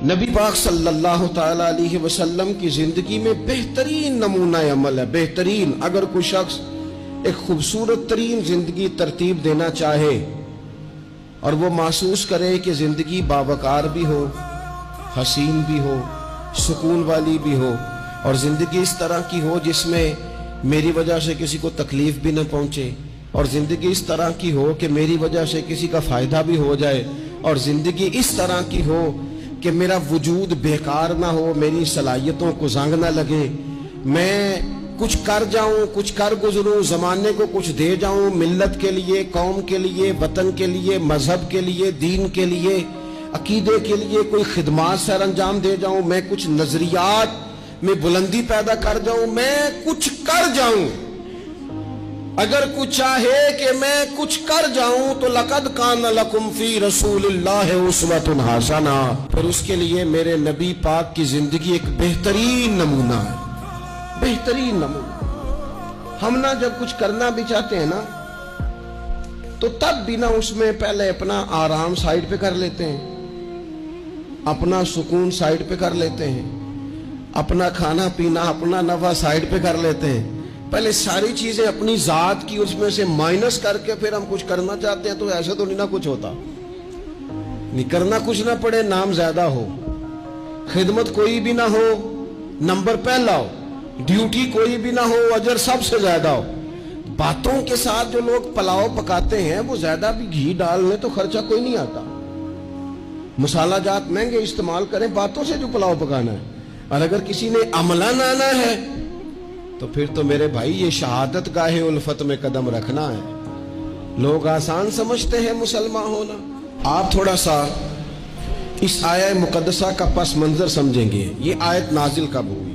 نبی پاک صلی اللہ تعالی علیہ وسلم کی زندگی میں بہترین نمونہ عمل ہے. بہترین. اگر کوئی شخص ایک خوبصورت ترین زندگی ترتیب دینا چاہے اور وہ محسوس کرے کہ زندگی باوقار بھی ہو، حسین بھی ہو، سکون والی بھی ہو، اور زندگی اس طرح کی ہو جس میں میری وجہ سے کسی کو تکلیف بھی نہ پہنچے، اور زندگی اس طرح کی ہو کہ میری وجہ سے کسی کا فائدہ بھی ہو جائے، اور زندگی اس طرح کی ہو کہ میرا وجود بیکار نہ ہو، میری صلاحیتوں کو زنگ نہ لگے، میں کچھ کر جاؤں، کچھ کر گزروں، زمانے کو کچھ دے جاؤں، ملت کے لیے، قوم کے لیے، وطن کے لیے، مذہب کے لیے، دین کے لیے، عقیدے کے لیے کوئی خدمات سر انجام دے جاؤں، میں کچھ نظریات میں بلندی پیدا کر جاؤں، میں کچھ کر جاؤں. اگر کچھ چاہے کہ میں کچھ کر جاؤں تو لَقَدْ كَانَ لَكُمْ فِي رَسُولِ اللَّهِ أُسْوَةٌ حَسَنَةٌ، پھر اس کے لیے میرے نبی پاک کی زندگی ایک بہترین نمونہ ہے. بہترین نمونہ. ہم نہ جب کچھ کرنا بھی چاہتے ہیں نا تو تب بھی نہ اس میں پہلے اپنا آرام سائیڈ پہ کر لیتے ہیں، اپنا سکون سائیڈ پہ کر لیتے ہیں، اپنا کھانا پینا، اپنا نفع سائیڈ پہ کر لیتے ہیں. پہلے ساری چیزیں اپنی ذات کی اس میں سے مائنس کر کے پھر ہم کچھ کرنا چاہتے ہیں. تو ایسا تو نہیں نہ کچھ ہوتا، نہیں کرنا کچھ نہ پڑے، نام زیادہ ہو، خدمت کوئی بھی نہ ہو، نمبر پہلا ہو، ڈیوٹی کوئی بھی نہ ہو، اجر سب سے زیادہ ہو. باتوں کے ساتھ جو لوگ پلاؤ پکاتے ہیں وہ زیادہ بھی گھی ڈال لیں تو خرچہ کوئی نہیں آتا. مسالہ جات مہنگے استعمال کریں، باتوں سے جو پلاؤ پکانا ہے. اور اگر کسی نے عملہ آنا ہے تو پھر تو میرے بھائی یہ شہادت گاہ الفت میں قدم رکھنا ہے. لوگ آسان سمجھتے ہیں مسلمان ہونا. آپ تھوڑا سا اس آیہ مقدسہ کا پس منظر سمجھیں گے. یہ آیت نازل کب ہوئی؟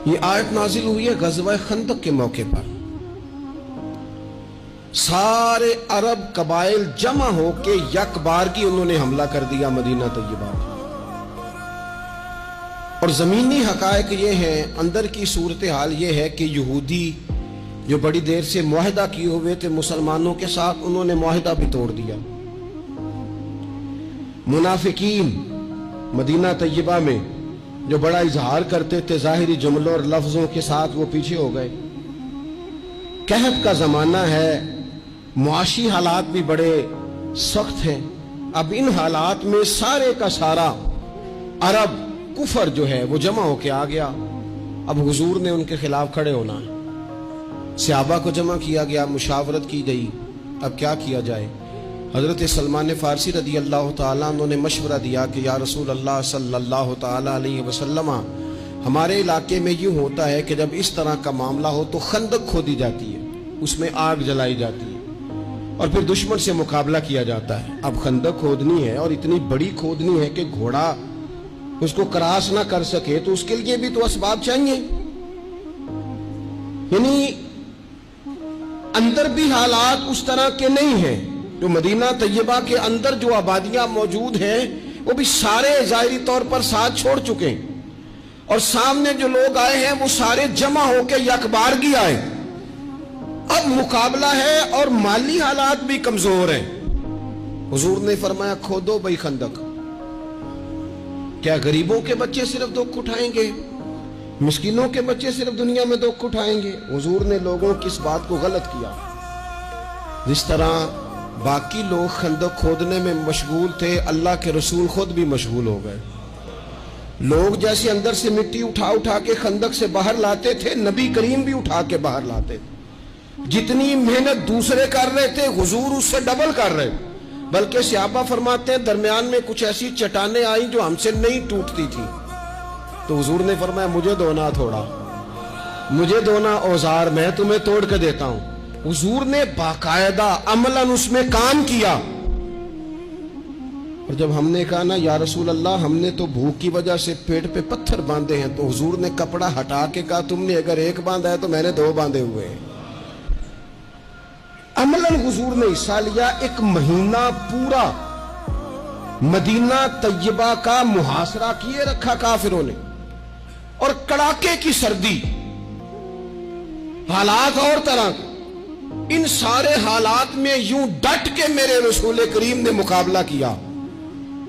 یہ آیت نازل ہوئی ہے غزوہ خندق کے موقع پر. سارے عرب قبائل جمع ہو کے یک بار کی انہوں نے حملہ کر دیا مدینہ طیبہ. اور زمینی حقائق یہ ہیں، اندر کی صورتحال یہ ہے کہ یہودی جو بڑی دیر سے معاہدہ کیے ہوئے تھے مسلمانوں کے ساتھ، انہوں نے معاہدہ بھی توڑ دیا. منافقین مدینہ طیبہ میں جو بڑا اظہار کرتے تھے ظاہری جملوں اور لفظوں کے ساتھ، وہ پیچھے ہو گئے. قحط کا زمانہ ہے، معاشی حالات بھی بڑے سخت ہیں. اب ان حالات میں سارے کا سارا عرب کفر جو ہے وہ جمع ہو کے آ گیا. اب حضور نے ان کے خلاف کھڑے ہونا ہے. صحابہ کو جمع کیا گیا، مشاورت کی گئی اب کیا کیا جائے. حضرت سلمان فارسی رضی اللہ تعالیٰ عنہ نے مشورہ دیا کہ یا رسول اللہ صلی اللہ تعالیٰ علیہ وسلم، ہمارے علاقے میں یوں ہوتا ہے کہ جب اس طرح کا معاملہ ہو تو خندق کھودی جاتی ہے، اس میں آگ جلائی جاتی ہے اور پھر دشمن سے مقابلہ کیا جاتا ہے. اب خندق کھودنی ہے اور اتنی بڑی کھودنی ہے کہ گھوڑا اس کو کراس نہ کر سکے، تو اس کے لیے بھی تو اسباب چاہیے. یعنی اندر بھی حالات اس طرح کے نہیں ہیں. جو مدینہ طیبہ کے اندر جو آبادیاں موجود ہیں وہ بھی سارے ظاہری طور پر ساتھ چھوڑ چکے ہیں، اور سامنے جو لوگ آئے ہیں وہ سارے جمع ہو کے یکبارگی آئے. اب مقابلہ ہے اور مالی حالات بھی کمزور ہیں. حضور نے فرمایا کھودو بھائی خندق. کیا غریبوں کے بچے صرف دکھ اٹھائیں گے؟ مسکینوں کے بچے صرف دنیا میں دکھ اٹھائیں گے؟ حضور نے لوگوں کی اس بات کو غلط کیا. جس طرح باقی لوگ خندق کھودنے میں مشغول تھے، اللہ کے رسول خود بھی مشغول ہو گئے. لوگ جیسے اندر سے مٹی اٹھا اٹھا کے خندق سے باہر لاتے تھے، نبی کریم بھی اٹھا کے باہر لاتے تھے. جتنی محنت دوسرے کر رہے تھے حضور اس سے ڈبل کر رہے. بلکہ صحابہ فرماتے ہیں درمیان میں کچھ ایسی چٹانیں آئیں جو ہم سے نہیں ٹوٹتی تھی، تو حضور نے فرمایا مجھے دونا تھوڑا، مجھے دونا اوزار، میں تمہیں توڑ کے دیتا ہوں. حضور نے باقاعدہ عملاً اس میں کام کیا. اور جب ہم نے کہا نا یا رسول اللہ ہم نے تو بھوک کی وجہ سے پیٹ پہ پتھر باندھے ہیں، تو حضور نے کپڑا ہٹا کے کہا تم نے اگر ایک باندھا ہے تو میں نے 2 باندھے ہوئے ہیں. عملاً حضور نے حصہ لیا. ایک مہینہ پورا مدینہ طیبہ کا محاصرہ کیے رکھا کافروں نے، اور کڑاکے کی سردی، حالات اور طرح کے. ان سارے حالات میں یوں ڈٹ کے میرے رسول کریم نے مقابلہ کیا.